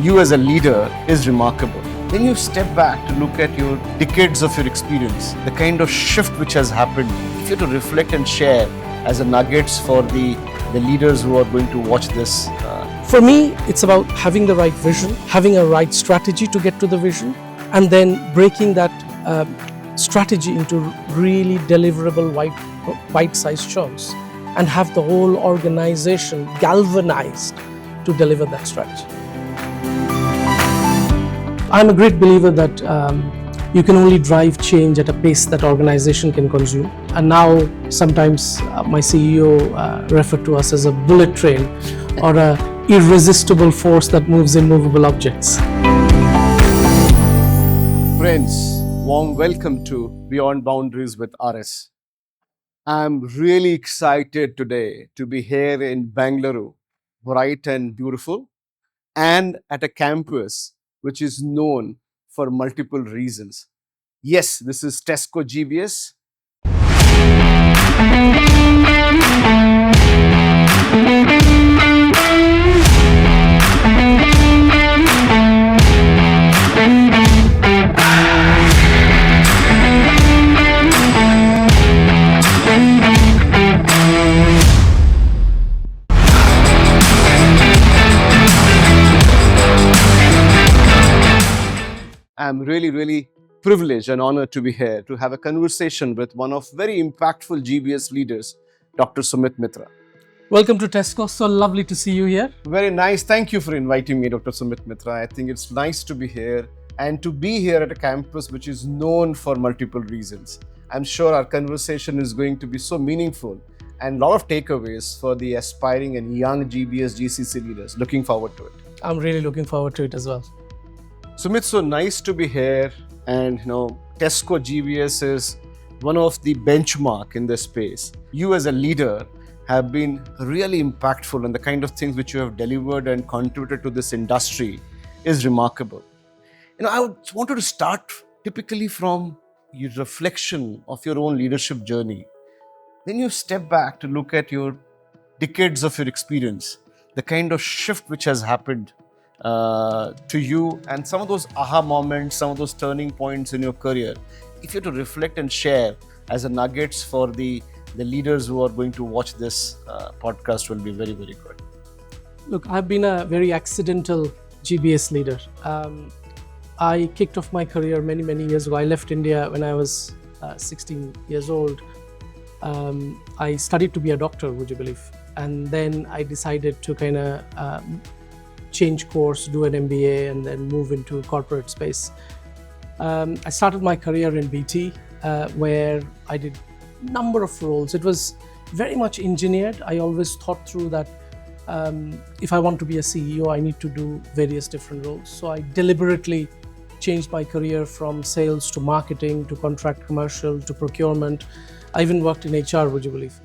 you as a leader is remarkable. Then you step back to look at your decades of your experience, the kind of shift which has happened. If you have to reflect and share as a nuggets for the leaders who are going to watch this. For me, it's about having the right vision, having a right strategy to get to the vision, and then breaking that strategy into really deliverable bite-sized chunks and have the whole organization galvanized to deliver that strategy. I'm a great believer that you can only drive change at a pace that organization can consume. And now sometimes my CEO referred to us as a bullet train or a irresistible force that moves immovable objects. Friends, warm welcome to Beyond Boundaries with RS. I'm really excited today to be here in Bangalore, bright and beautiful, and at a campus which is known for multiple reasons. Yes, this is Tesco GBS. I'm really privileged and honored to be here to have a conversation with one of very impactful GBS leaders, Dr. Sumit Mitra. Welcome to Tesco. So lovely to see you here. Very nice. Thank you for inviting me, Dr. Sumit Mitra. I think it's nice to be here and to be here at a campus which is known for multiple reasons. I'm sure our conversation is going to be so meaningful and a lot of takeaways for the aspiring and young GBS GCC leaders. Looking forward to it. I'm really looking forward to it as well. Sumit, so nice to be here, and Tesco GBS is one of the benchmark in this space. You as a leader have been really impactful, and the kind of things which you have delivered and contributed to this industry is remarkable. I wanted to start typically from your reflection of your own leadership journey. Then you step back to look at your decades of your experience, the kind of shift which has happened to you, and some of those aha moments, some of those turning points in your career. If you have to reflect and share as a nuggets for the leaders who are going to watch this podcast, will be very good. Look, I've been a very accidental GBS leader. I kicked off my career many years ago. I left India when I was 16 years old. I studied to be a doctor, would you believe? And then I decided to kind of change course, do an MBA, and then move into corporate space. I started my career in BT, where I did a number of roles. It was very much engineered. I always thought through that if I want to be a CEO, I need to do various different roles. So I deliberately changed my career from sales to marketing to contract commercial to procurement. I even worked in HR, would you believe?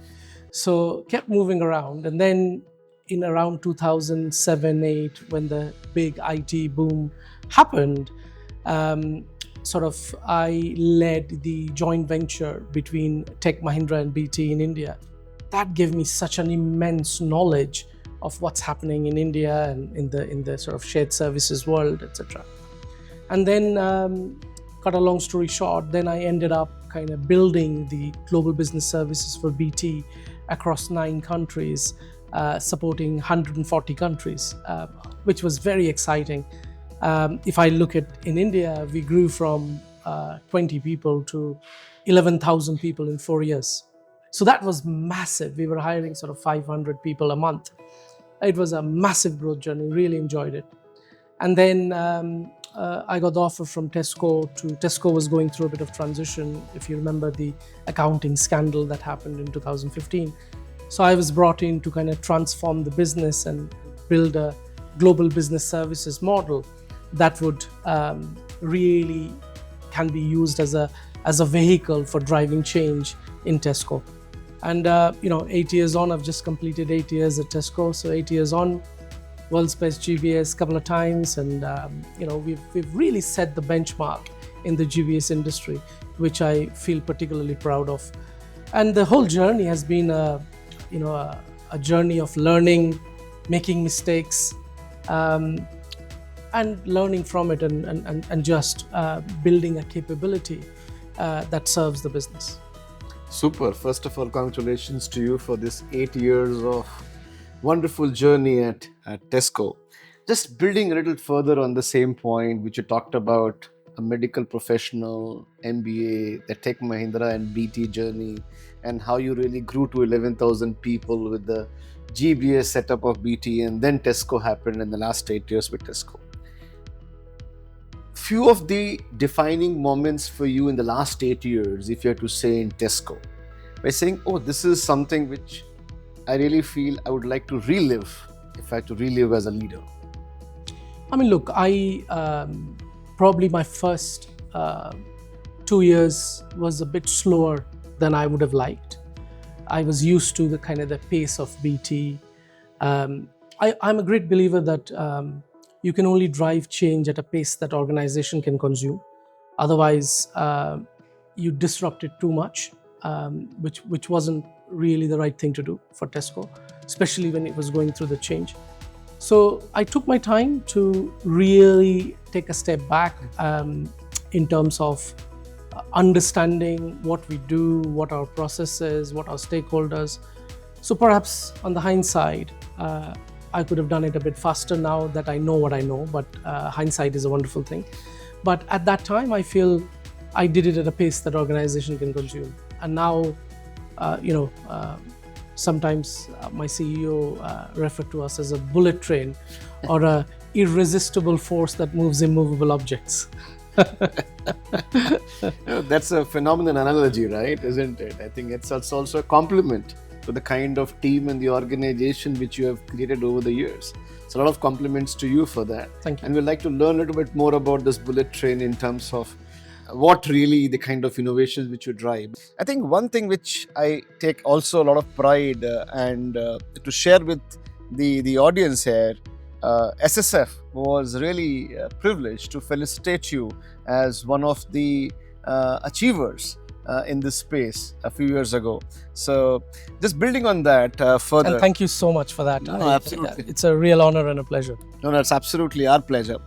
So kept moving around, and then in around 2007-8, when the big IT boom happened, I led the joint venture between Tech Mahindra and BT in India. That gave me such an immense knowledge of what's happening in India and in the sort of shared services world, etc. And then, cut a long story short, then I ended up kind of building the global business services for BT across 9 countries. Supporting 140 countries, which was very exciting. If I look at in India, we grew from 20 people to 11,000 people in 4 years. So that was massive. We were hiring sort of 500 people a month. It was a massive growth journey, really enjoyed it. And then I got the offer from Tesco. Tesco was going through a bit of transition, if you remember the accounting scandal that happened in 2015. So I was brought in to kind of transform the business and build a global business services model that would really can be used as a vehicle for driving change in Tesco. And 8 years on, I've just completed 8 years at Tesco. So 8 years on, World's Best GBS a couple of times, and we've really set the benchmark in the GBS industry, which I feel particularly proud of. And the whole journey has been a journey of learning, making mistakes, and learning from it and just building a capability that serves the business. Super. First of all, congratulations to you for this 8 years of wonderful journey at Tesco. Just building a little further on the same point which you talked about, a medical professional, MBA, the Tech Mahindra and BT journey, and how you really grew to 11,000 people with the GBS setup of BT, and then Tesco happened in the last 8 years with Tesco. Few of the defining moments for you in the last 8 years, if you had to say in Tesco, by saying, oh, this is something which I really feel I would like to relive if I had to relive as a leader. I mean, look, probably my first 2 years was a bit slower than I would have liked. I was used to the pace of BT. I'm a great believer that you can only drive change at a pace that organization can consume. Otherwise, you disrupt it too much, which wasn't really the right thing to do for Tesco, especially when it was going through the change. So I took my time to really take a step back in terms of understanding what we do, what our process is, what our stakeholders. So perhaps on the hindsight, I could have done it a bit faster now that I know what I know, but hindsight is a wonderful thing. But at that time, I feel I did it at a pace that organization can consume. And now, sometimes my CEO referred to us as a bullet train or a irresistible force that moves immovable objects. That's a phenomenal analogy, right? Isn't it? I think it's also a compliment to the kind of team and the organization which you have created over the years. So a lot of compliments to you for that. Thank you. And we'd like to learn a little bit more about this bullet train in terms of what really the kind of innovations which you drive. I think one thing which I take also a lot of pride and to share with the audience here, SSF was really privileged to felicitate you as one of the achievers in this space a few years ago. So just building on that further. And thank you so much for that. No, absolutely. It's a real honor and a pleasure. No, that's absolutely our pleasure.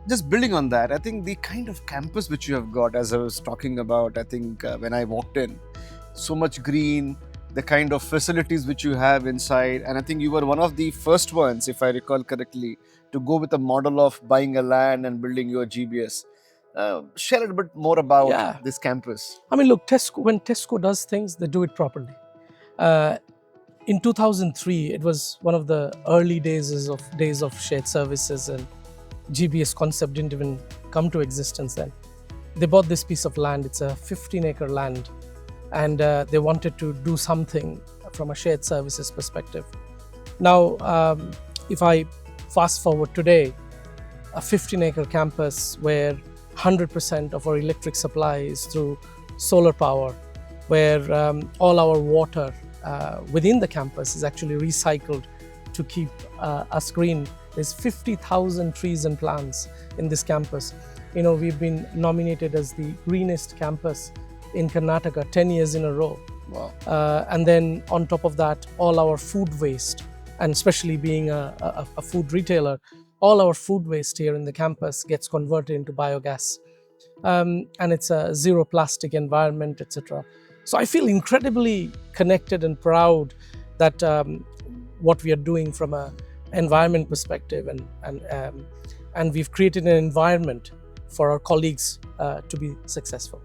Just building on that, I think the kind of campus which you have got, as I was talking about, I think when I walked in, so much green, the kind of facilities which you have inside, and I think you were one of the first ones, if I recall correctly, to go with a model of buying a land and building your GBS. Share a little bit more about this campus. I mean, look, when Tesco does things, they do it properly. In 2003, it was one of the early days of shared services, and GBS concept didn't even come to existence then. They bought this piece of land. It's a 15-acre land, and they wanted to do something from a shared services perspective. Now, if I fast forward today, a 15-acre campus where 100% of our electric supply is through solar power, where all our water within the campus is actually recycled to keep us green. There's 50,000 trees and plants in this campus. You know, we've been nominated as the greenest campus in Karnataka 10 years in a row. Wow. And then on top of that, all our food waste, and especially being a food retailer, all our food waste here in the campus gets converted into biogas. And it's a zero plastic environment, etc. So I feel incredibly connected and proud that what we are doing from a environment perspective, and we've created an environment for our colleagues to be successful.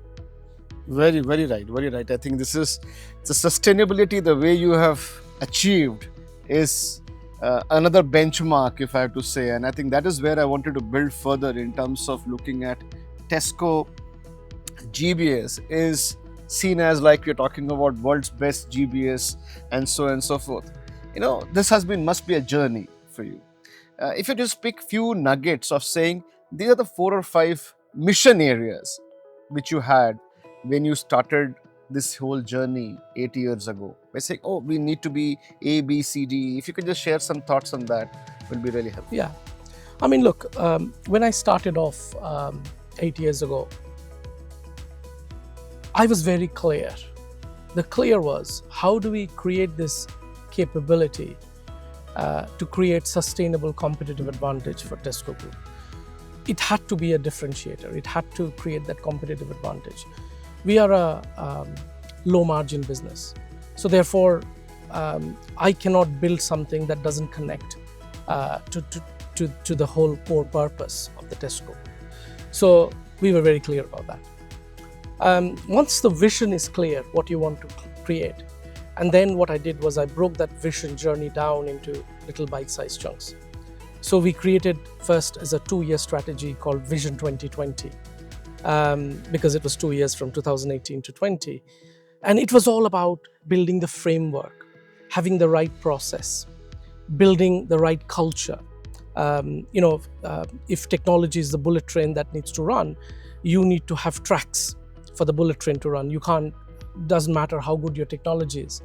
Very, very right. Very right. I think this is the sustainability, the way you have achieved is another benchmark, if I have to say. And I think that is where I wanted to build further in terms of looking at Tesco GBS is seen as, like we're talking about, world's best GBS and so on and so forth. You know, this must be a journey for you. If you just pick few nuggets of saying, these are the 4 or 5 mission areas which you had when you started this whole journey 8 years ago, by saying, oh, we need to be A, B, C, D. If you could just share some thoughts on that, it will be really helpful. Yeah. I mean, look, when I started off 8 years ago, I was very clear. The clear was, how do we create this capability to create sustainable competitive advantage for Tesco Group. It had to be a differentiator. It had to create that competitive advantage. We are a low margin business. So therefore, I cannot build something that doesn't connect to the whole core purpose of the Tesco. So we were very clear about that. Once the vision is clear, what you want to create, and then what I did was I broke that vision journey down into little bite-sized chunks. So we created first as a 2-year strategy called Vision 2020, because it was 2 years from 2018 to 20. And it was all about building the framework, having the right process, building the right culture. If technology is the bullet train that needs to run, you need to have tracks for the bullet train to run. Doesn't matter how good your technology is.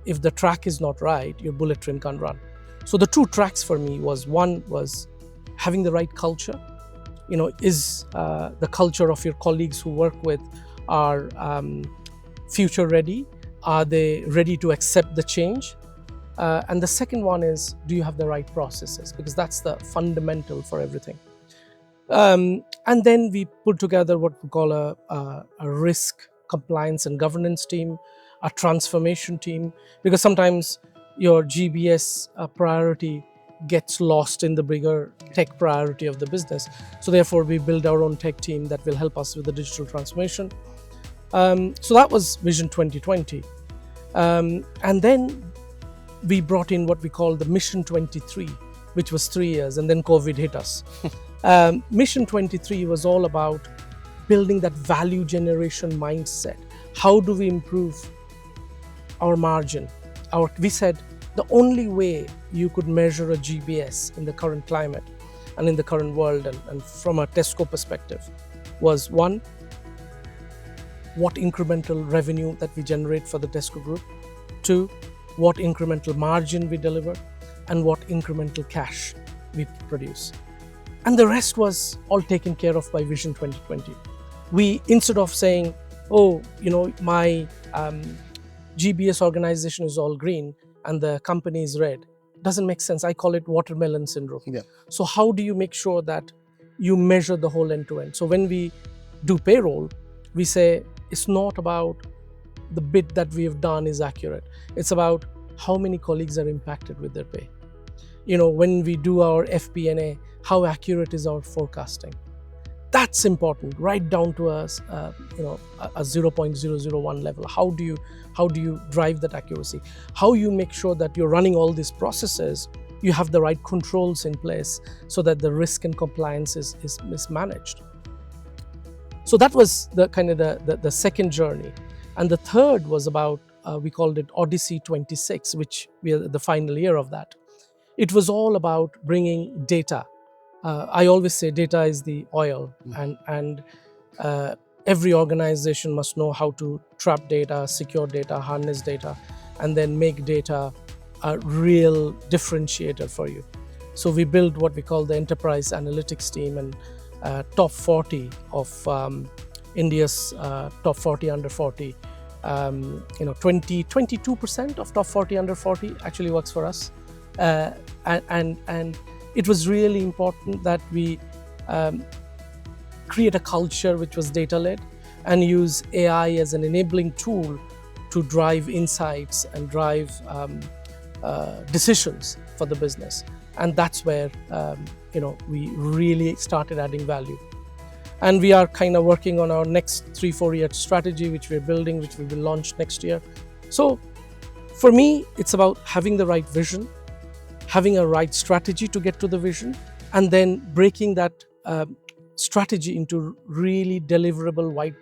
If the track is not right, your bullet train can't run. So the 2 tracks for me was, one was having the right culture. Is the culture of your colleagues who work with are future ready? Are they ready to accept the change? And the second one is, do you have the right processes? Because that's the fundamental for everything. And then we put together what we call a risk, compliance and governance team, a transformation team, because sometimes your GBS priority gets lost in the bigger tech priority of the business. So therefore, we build our own tech team that will help us with the digital transformation. So that was Vision 2020. And then we brought in what we call the Mission 23, which was 3 years, and then COVID hit us. Mission 23 was all about building that value generation mindset. How do we improve our margin? We said the only way you could measure a GBS in the current climate and in the current world, and from a Tesco perspective, was one, what incremental revenue that we generate for the Tesco Group, 2, what incremental margin we deliver, and what incremental cash we produce. And the rest was all taken care of by Vision 2020. We, instead of saying, my GBS organization is all green and the company is red, doesn't make sense. I call it watermelon syndrome. Yeah. So how do you make sure that you measure the whole end to end? So when we do payroll, we say it's not about the bit that we have done is accurate. It's about how many colleagues are impacted with their pay. When we do our FP&A, how accurate is our forecasting? That's important, right down to a 0.001 level. How do you drive that accuracy? How you make sure that you're running all these processes, you have the right controls in place so that the risk and compliance is managed. So that was the second journey. And the third was about, we called it Odyssey 26, which we are the final year of that. It was all about bringing data. I always say data is the oil, and every organization must know how to trap data, secure data, harness data, and then make data a real differentiator for you. So we built what we call the enterprise analytics team, and top 40 of India's top 40 under 40. 22% of top 40 under 40 actually works for us, and it was really important that we create a culture which was data-led and use AI as an enabling tool to drive insights and drive decisions for the business. And that's where we really started adding value. And we are kind of working on our next 3-4 year strategy, which we're building, which we will launch next year. So for me, it's about having the right vision, having a right strategy to get to the vision, and then breaking that strategy into really deliverable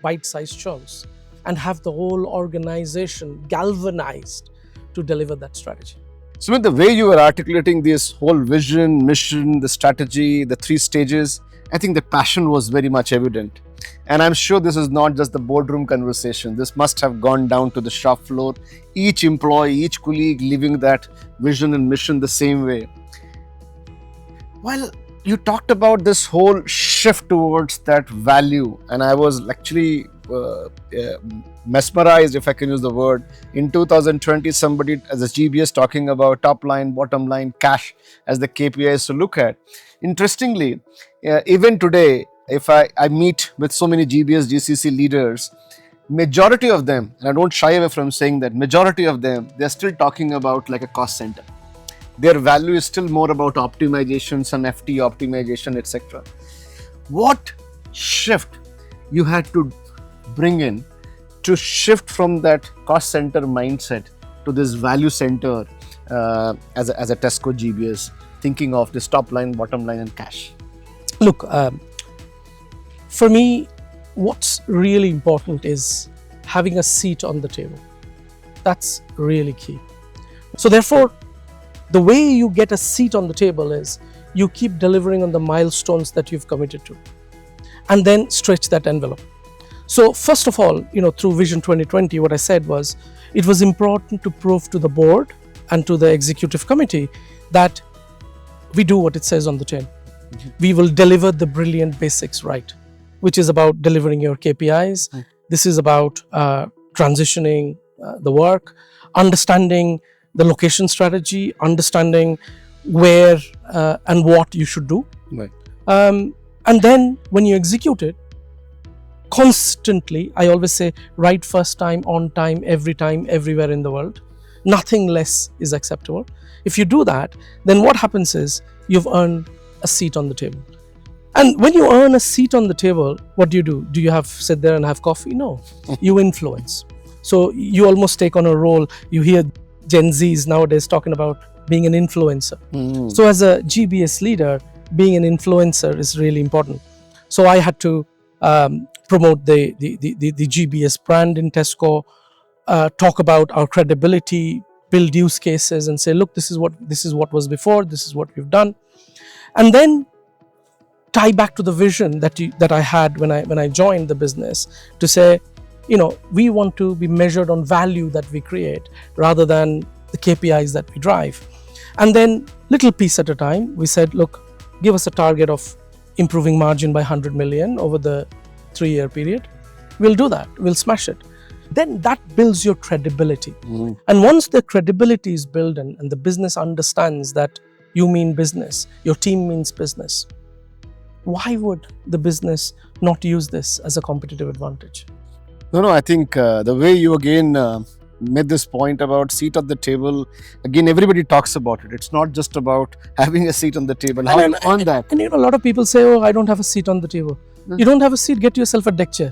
bite-sized chunks, and have the whole organization galvanized to deliver that strategy. Sumit, the way you were articulating this whole vision, mission, the strategy, the 3 stages, I think the passion was very much evident. And I'm sure this is not just the boardroom conversation. This must have gone down to the shop floor. Each employee, each colleague living that vision and mission the same way. Well, you talked about this whole shift towards that value, and I was actually mesmerized, if I can use the word. In 2020, somebody as a GBS talking about top line, bottom line, cash as the KPIs to look at. Interestingly, even today, if I meet with so many GBS GCC leaders, majority of them, and I don't shy away from saying that, majority of them, they're still talking about like a cost center. Their value is still more about optimization, some FT optimization, etc. What shift you had to bring in to shift from that cost center mindset to this value center as a Tesco GBS, thinking of this top line, bottom line, and cash? Look, for me, what's really important is having a seat on the table. That's really key. So therefore, the way you get a seat on the table is you keep delivering on the milestones that you've committed to, and then stretch that envelope. So first of all, through Vision 2020, what I said was, it was important to prove to the board and to the executive committee that we do what it says on the tin. We will deliver the brilliant basics right, which is about delivering your KPIs. This is about transitioning the work, understanding the location strategy, understanding where and what you should do. Right. And then when you execute it, constantly, I always say, right first time, on time, every time, everywhere in the world. Nothing less is acceptable. If you do that, then what happens is you've earned a seat on the table. And when you earn a seat on the table, what do? Do you have sit there and have coffee? No, you influence. So you almost take on a role. You hear Gen Zs nowadays talking about being an influencer. So as a GBS leader, being an influencer is really important. So I had to promote the GBS brand in Tesco, talk about our credibility, build use cases, and say, look, this is what was before, this is what we've done, and then tie back to the vision that I had when I joined the business, to say, we want to be measured on value that we create rather than the KPIs that we drive. And then little piece at a time, we said, look, give us a target of improving margin by 100 million over the 3-year period. We'll do that. We'll smash it. Then that builds your credibility. And once the credibility is built and the business understands that you mean business, your team means business, why would the business not use this as a competitive advantage? No, I think the way you again made this point about seat at the table, again, everybody talks about it. It's not just about having a seat on the table. How you earn that? And a lot of people say, oh, I don't have a seat on the table. You don't have a seat, get yourself a deck chair.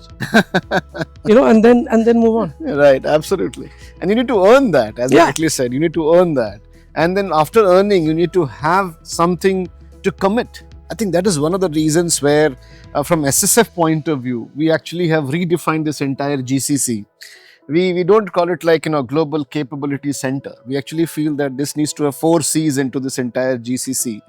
And then move on. Right, absolutely. And you need to earn that, as I rightly said. You need to earn that. And then after earning, you need to have something to commit. I think that is one of the reasons where, from SSF point of view, we actually have redefined this entire GCC. We don't call it like, Global Capability Center. We actually feel that this needs to have 4 C's into this entire GCC.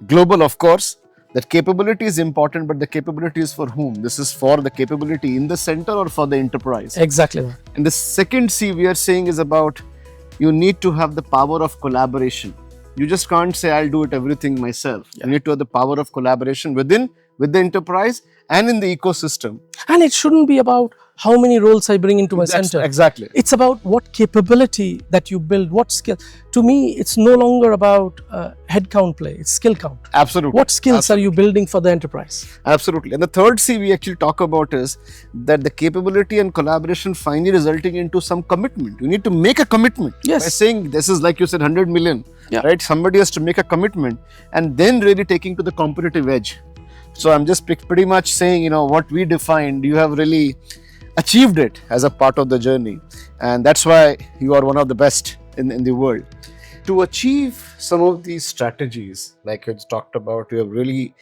Global, of course, that capability is important, but the capability is for whom? This is for the capability in the center or for the enterprise? Exactly. And the second C we are saying is about, you need to have the power of collaboration. You just can't say, I'll do it everything myself. You need to have the power of collaboration with the enterprise and in the ecosystem. And it shouldn't be about how many roles I bring into my center. Exactly. It's about what capability that you build, what skill. To me, it's no longer about headcount play, it's skill count. Absolutely. What skills are you building for the enterprise? Absolutely. And the third C we actually talk about is that the capability and collaboration finally resulting into some commitment. You need to make a commitment. Yes. By saying, this is like you said, 100 million, right? Somebody has to make a commitment and then really taking to the competitive edge. So I'm just pretty much saying, what we defined, you have really achieved it as a part of the journey. And that's why you are one of the best in the world. To achieve some of these strategies, like you talked about, you have really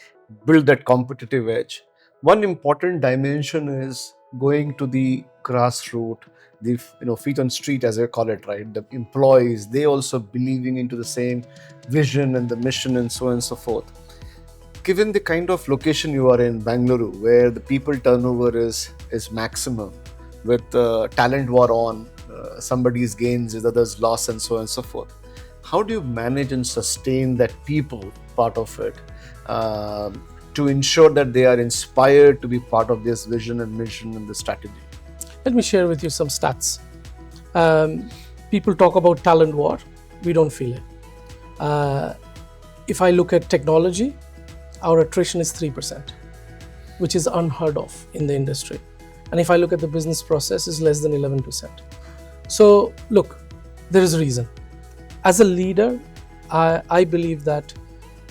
built that competitive edge. One important dimension is going to the grassroots, the feet on street, as I call it, right? The employees, they also believing into the same vision and the mission and so on and so forth. Given the kind of location you are in, Bangalore, where the people turnover is maximum, with talent war on, somebody's gains is others' loss, and so on and so forth. How do you manage and sustain that people part of it? to ensure that they are inspired to be part of this vision and mission and the strategy? Let me share with you some stats. People talk about talent war. We don't feel it. If I look at technology, our attrition is 3%, which is unheard of in the industry. And if I look at the business process, it's less than 11%. So look, there is a reason. As a leader, I believe that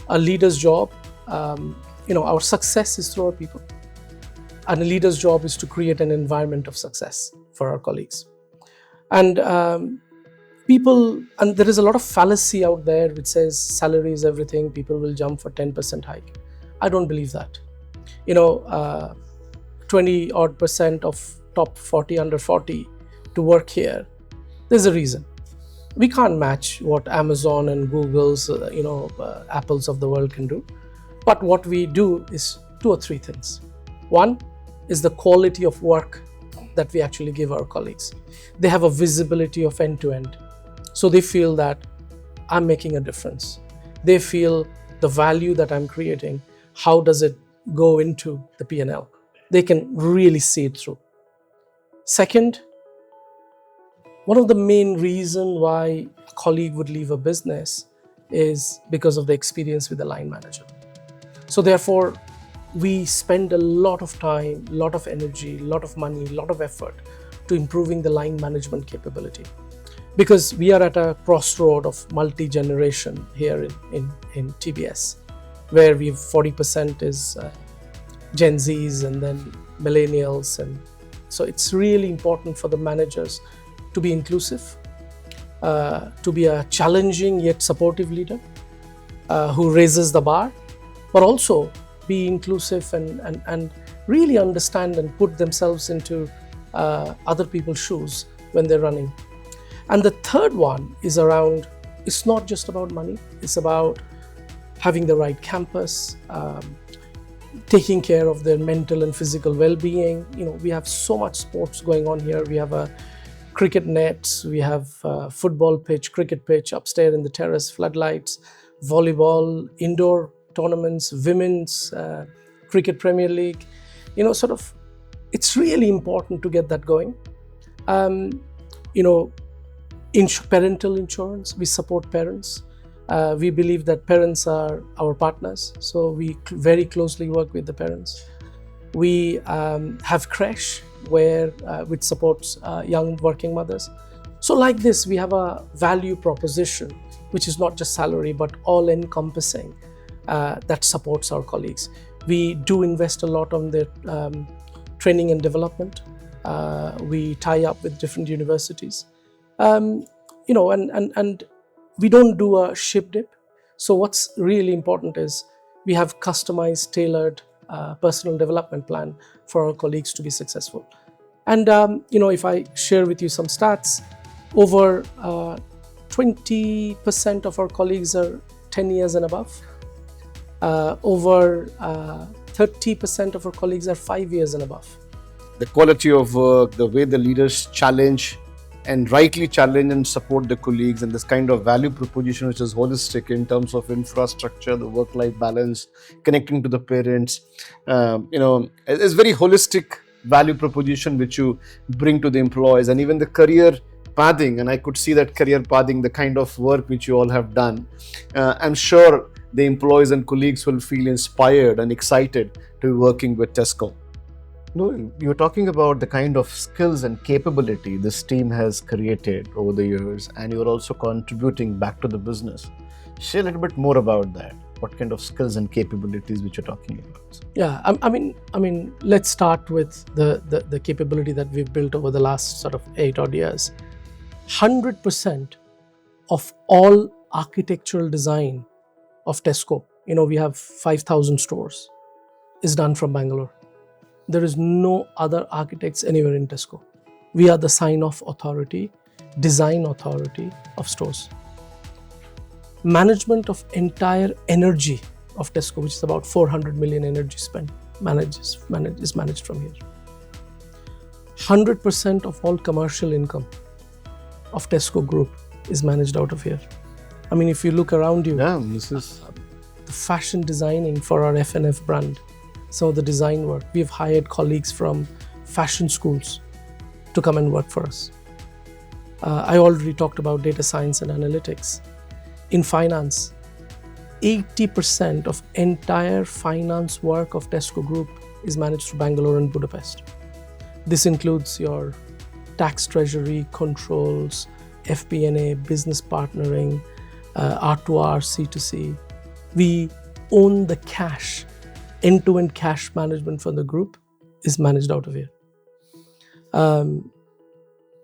a leader's job, our success is through our people. And a leader's job is to create an environment of success for our colleagues. And there is a lot of fallacy out there which says salary is everything, people will jump for 10% hike. I don't believe that. 20 odd percent of top 40 under 40 to work here, there's a reason. We can't match what Amazon and Google's, Apples of the world can do. But what we do is 2 or 3 things. One is the quality of work that we actually give our colleagues. They have a visibility of end to end. So they feel that I'm making a difference. They feel the value that I'm creating, how does it go into the P&L? They can really see it through. Second, one of the main reasons why a colleague would leave a business is because of the experience with the line manager. So therefore, we spend a lot of time, a lot of energy, a lot of money, a lot of effort to improving the line management capability. Because we are at a crossroad of multi-generation here in TBS, where we have 40% is Gen Zs and then millennials. And so it's really important for the managers to be inclusive, to be a challenging yet supportive leader who raises the bar, but also be inclusive and really understand and put themselves into other people's shoes when they're running. And the third one is around, it's not just about money, it's about having the right campus, taking care of their mental and physical well-being. We have so much sports going on here. We have a cricket nets, we have a football pitch, cricket pitch upstairs in the terrace, floodlights, volleyball, indoor tournaments, women's cricket Premier League. It's really important to get that going. Parental insurance, we support parents. We believe that parents are our partners, so we very closely work with the parents. We have creche which supports young working mothers. So like this, we have a value proposition, which is not just salary, but all-encompassing, that supports our colleagues. We do invest a lot on their training and development. We tie up with different universities. And we don't do a ship dip. So what's really important is we have customized, tailored personal development plan for our colleagues to be successful. And if I share with you some stats, over 20% of our colleagues are 10 years and above. Over 30% of our colleagues are 5 years and above. The quality of work, the way the leaders challenge and rightly challenge and support the colleagues, and this kind of value proposition which is holistic in terms of infrastructure, the work-life balance, connecting to the parents, it's very holistic value proposition which you bring to the employees, and even the career pathing. And I could see that career pathing, the kind of work which you all have done. I'm sure the employees and colleagues will feel inspired and excited to be working with Tesco. No, you're talking about the kind of skills and capability this team has created over the years, and you're also contributing back to the business. Share a little bit more about that. What kind of skills and capabilities which you're talking about? Yeah, I mean, let's start with the capability that we've built over the last sort of 8 odd years. 100% of all architectural design of Tesco, we have 5,000 stores, is done from Bangalore. There is no other architects anywhere in Tesco. We are the sign-off authority, design authority of stores. Management of entire energy of Tesco, which is about 400 million energy spent, is managed from here. 100% of all commercial income of Tesco Group is managed out of here. I mean, if you look around you, this is the fashion designing for our FNF brand, some of the design work. We've hired colleagues from fashion schools to come and work for us. I already talked about data science and analytics. In finance, 80% of entire finance work of Tesco Group is managed through Bangalore and Budapest. This includes your tax treasury, controls, FP&A, business partnering, R2R, C2C. We own the cash. End-to-end cash management for the group is managed out of here.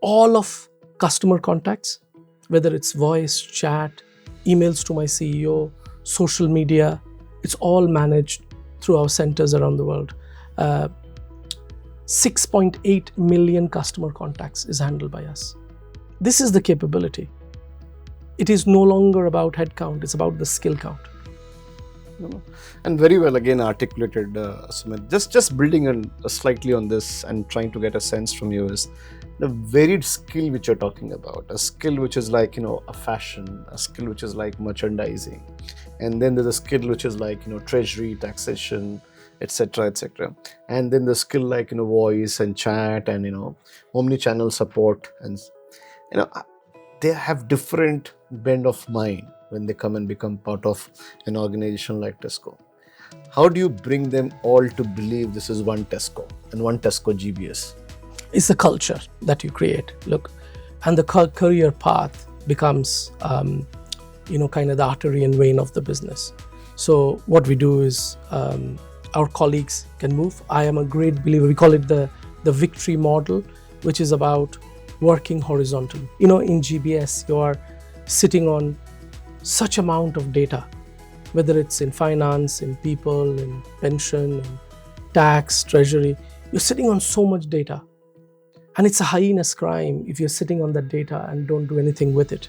All of customer contacts, whether it's voice, chat, emails to my CEO, social media, it's all managed through our centers around the world. 6.8 million customer contacts is handled by us. This is the capability. It is no longer about headcount, it's about the skill count. And very well again articulated, Sumit. Just building slightly on this and trying to get a sense from you is the varied skill which you're talking about. A skill which is like, a fashion, a skill which is like merchandising, and then there's a skill which is like, treasury, taxation, etc., etc. And then the skill like, voice and chat and, omni-channel support, and, they have different bend of mind when they come and become part of an organization like Tesco. How do you bring them all to believe this is one Tesco and one Tesco GBS? It's the culture that you create. Look, and the career path becomes, kind of the artery and vein of the business. So what we do is our colleagues can move. I am a great believer. We call it the victory model, which is about working horizontally. In GBS, you are sitting on such amount of data, whether it's in finance, in people, in pension, in tax, treasury. You're sitting on so much data. And it's a heinous crime if you're sitting on that data and don't do anything with it.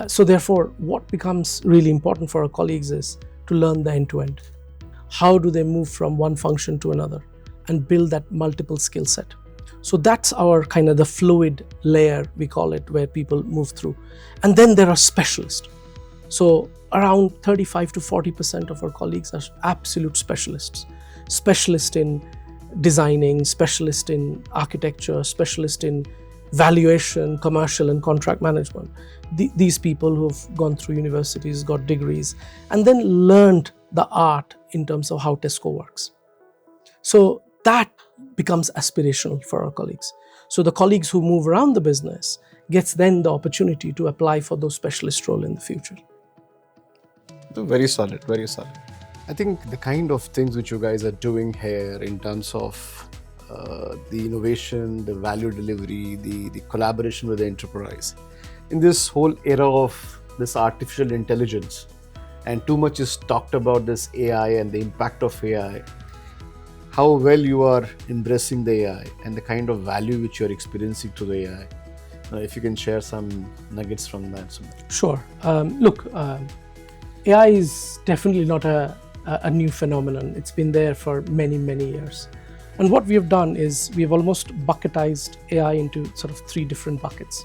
So therefore, what becomes really important for our colleagues is to learn the end-to-end. How do they move from one function to another and build that multiple skill set? So that's our kind of the fluid layer, we call it, where people move through. And then there are specialists. So around 35 to 40% of our colleagues are absolute specialists. Specialists in designing, specialist in architecture, specialist in valuation, commercial and contract management. These people who've gone through universities, got degrees, and then learned the art in terms of how Tesco works. So that becomes aspirational for our colleagues. So the colleagues who move around the business gets then the opportunity to apply for those specialist role in the future. Very solid, very solid. I think the kind of things which you guys are doing here in terms of the innovation, the value delivery, the collaboration with the enterprise, in this whole era of this artificial intelligence, and too much is talked about this AI and the impact of AI, how well you are embracing the AI and the kind of value which you're experiencing through the AI. If you can share some nuggets from that. Sumit. Sure. AI is definitely not a new phenomenon. It's been there for many, many years. And what we have done is we've almost bucketized AI into sort of three different buckets.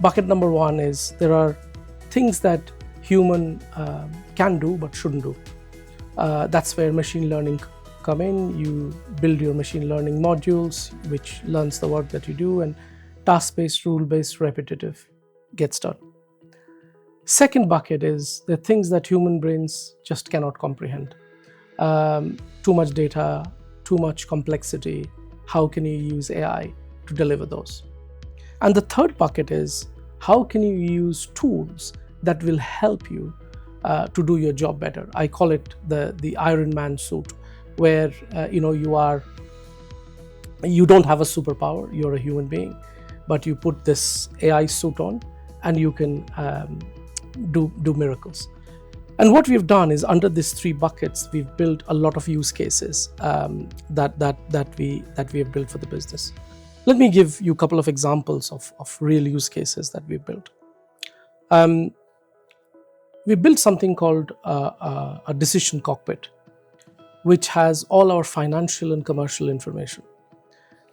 Bucket number one is there are things that human can do but shouldn't do. That's where machine learning come in. You build your machine learning modules, which learns the work that you do, and task-based, rule-based, repetitive gets done. Second bucket is the things that human brains just cannot comprehend. Too much data, too much complexity. How can you use AI to deliver those? And the third bucket is how can you use tools that will help you to do your job better. I call it the Iron Man suit, where you don't have a superpower, you're a human being, but you put this AI suit on and you can do miracles. And what we've done is under these three buckets, we've built a lot of use cases that we have built for the business. Let me give you a couple of examples of real use cases that we've built. We built something called a decision cockpit, which has all our financial and commercial information.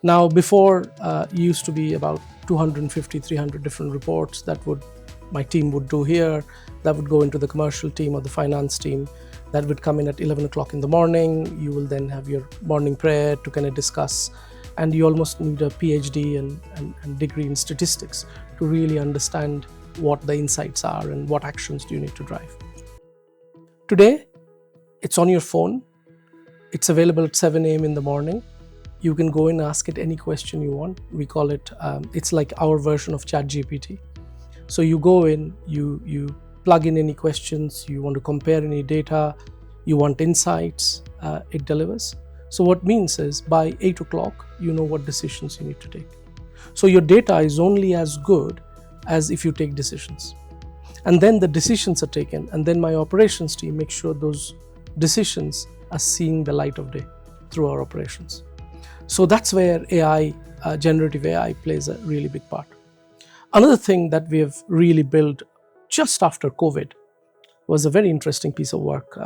Now, before, it used to be about 250, 300 different reports that would my team would do here, that would go into the commercial team or the finance team. That would come in at 11 o'clock in the morning. You will then have your morning prayer to kind of discuss. And you almost need a PhD and degree in statistics to really understand what the insights are and what actions do you need to drive. Today, it's on your phone. It's available at 7 a.m. in the morning. You can go and ask it any question you want. We call it, it's like our version of ChatGPT. So you go in, you plug in any questions, you want to compare any data, you want insights, it delivers. So what it means is by 8 o'clock, you know what decisions you need to take. So your data is only as good as if you take decisions. And then the decisions are taken, and then my operations team makes sure those decisions are seeing the light of day through our operations. So that's where AI, generative AI plays a really big part. Another thing that we have really built just after COVID was a very interesting piece of work.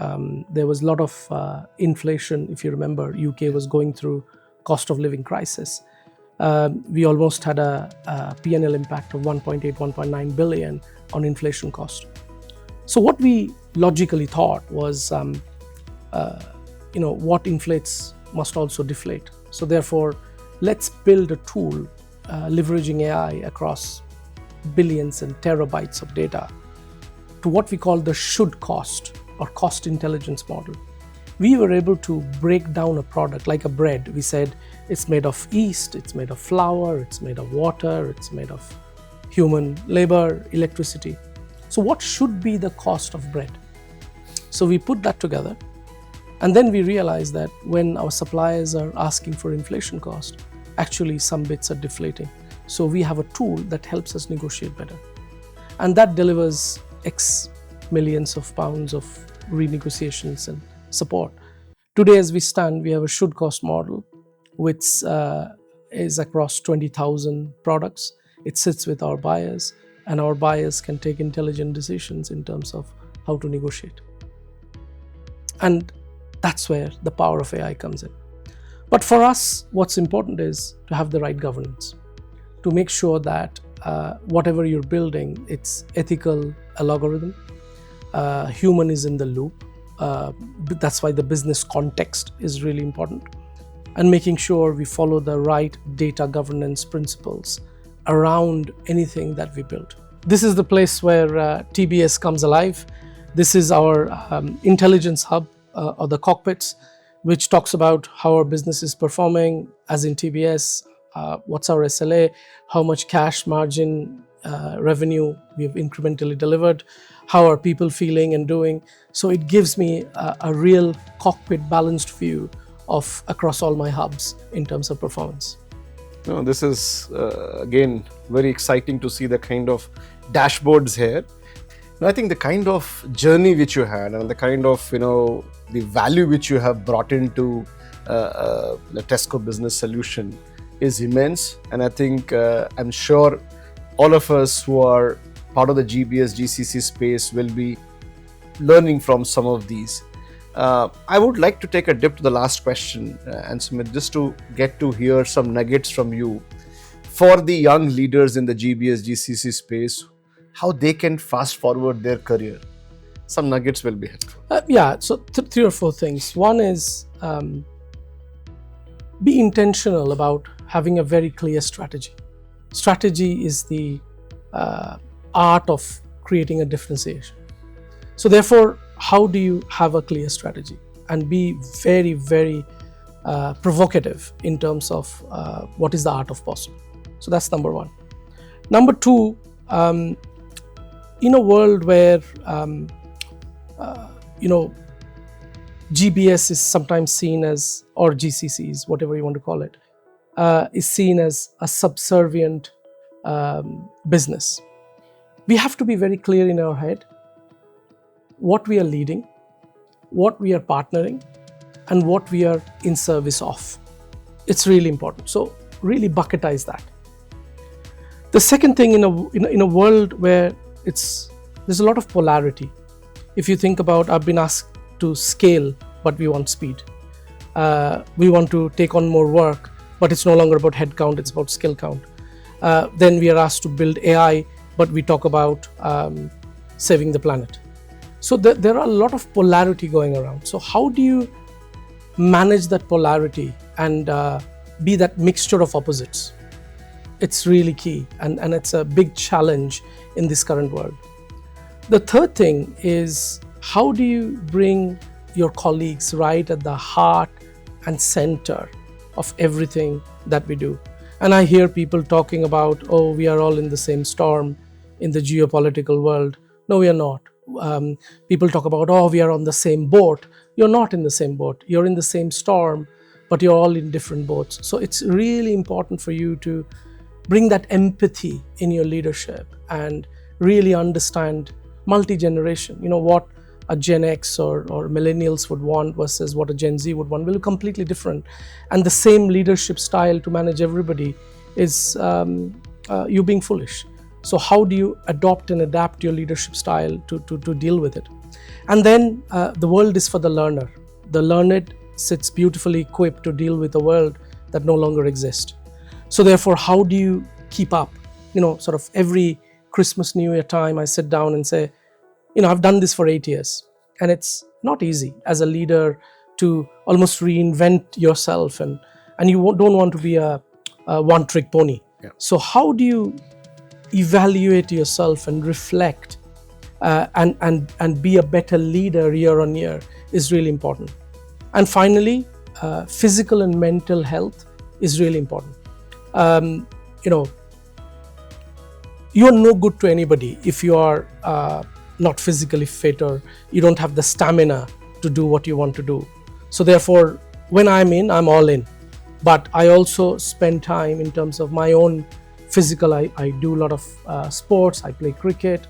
There was a lot of inflation. If you remember, UK was going through cost of living crisis. We almost had a P&L impact of 1.8, 1.9 billion on inflation cost. So what we logically thought was, what inflates must also deflate. So therefore, let's build a tool leveraging AI across billions and terabytes of data to what we call the should cost or cost intelligence model. We were able to break down a product like a bread. We said it's made of yeast, it's made of flour, it's made of water, it's made of human labor, electricity. So what should be the cost of bread? So we put that together, and then we realized that when our suppliers are asking for inflation cost, actually some bits are deflating. So we have a tool that helps us negotiate better. And that delivers X millions of pounds of renegotiations and support. Today, as we stand, we have a should cost model, which is across 20,000 products. It sits with our buyers, and our buyers can take intelligent decisions in terms of how to negotiate. And that's where the power of AI comes in. But for us, what's important is to have the right governance, to make sure that whatever you're building, it's ethical algorithm, human is in the loop. That's why the business context is really important, and making sure we follow the right data governance principles around anything that we build. This is the place where TBS comes alive. This is our intelligence hub, or the cockpits, which talks about how our business is performing, as in TBS, what's our SLA, how much cash margin revenue we've incrementally delivered, how are people feeling and doing. So it gives me a real cockpit balanced view of across all my hubs in terms of performance. No, this is again very exciting to see the kind of dashboards here. Now, I think the kind of journey which you had and the kind of the value which you have brought into the Tesco business solution is immense, and I think I'm sure all of us who are part of the GBS GCC space will be learning from some of these. I would like to take a dip to the last question, and Sumit, just to get to hear some nuggets from you for the young leaders in the GBS GCC space, how they can fast forward their career. Some nuggets will be helpful. So 3 or 4 things. One is be intentional about having a very clear strategy. Strategy is the art of creating a differentiation. So therefore, how do you have a clear strategy and be very, very provocative in terms of what is the art of possible? So that's number one. Number two, in a world where GBS is sometimes seen as, or GCCs, whatever you want to call it, is seen as a subservient business. We have to be very clear in our head what we are leading, what we are partnering, and what we are in service of. It's really important. So really bucketize that. The second thing, in a world where there's a lot of polarity. If you think about, I've been asked to scale, but we want speed. We want to take on more work, but it's no longer about head count, it's about skill count. Then we are asked to build AI, but we talk about saving the planet. So there are a lot of polarity going around. So how do you manage that polarity and be that mixture of opposites? It's really key, and it's a big challenge in this current world. The third thing is, how do you bring your colleagues right at the heart and center of everything that we do? And I hear people talking about, oh, we are all in the same storm in the geopolitical world. No, we are not. People talk about, oh, we are on the same boat. You're not in the same boat. You're in the same storm, but you're all in different boats. So it's really important for you to bring that empathy in your leadership and really understand multi-generation. You know, what a Gen X or millennials would want versus what a Gen Z would want will be completely different. And the same leadership style to manage everybody is you being foolish. So how do you adopt and adapt your leadership style to deal with it? And then the world is for the learner. The learned sits beautifully equipped to deal with a world that no longer exists. So therefore, how do you keep up? You know, sort of every Christmas, New Year time, I sit down and say, you know, I've done this for 8 years, and it's not easy as a leader to almost reinvent yourself, and you don't want to be a one-trick pony. Yeah. So how do you evaluate yourself and reflect and be a better leader year on year is really important. And finally, physical and mental health is really important. You know, you're no good to anybody if you are not physically fit or you don't have the stamina to do what you want to do. So therefore, when I'm in, I'm all in. But I also spend time in terms of my own physical. I do a lot of sports. I play cricket.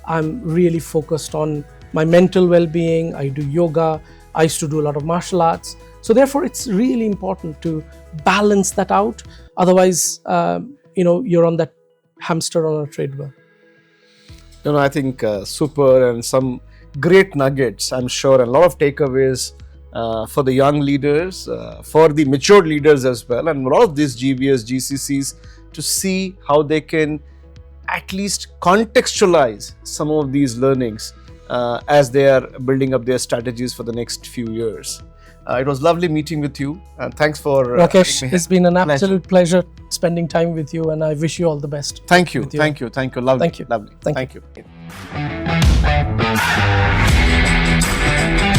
I'm really focused on my mental well-being. I do yoga. I used to do a lot of martial arts. So therefore, it's really important to balance that out. Otherwise, you know, you're on that hamster on a treadmill. You know, I think super, and some great nuggets, I'm sure, and a lot of takeaways for the young leaders, for the mature leaders as well, and a lot of these GBS, GCCs to see how they can at least contextualize some of these learnings as they are building up their strategies for the next few years. It was lovely meeting with you, and thanks for Rakesh. It's been an absolute pleasure spending time with you, and I wish you all the best. Thank you, thank you, thank you. Lovely, thank you, lovely. thank you. you.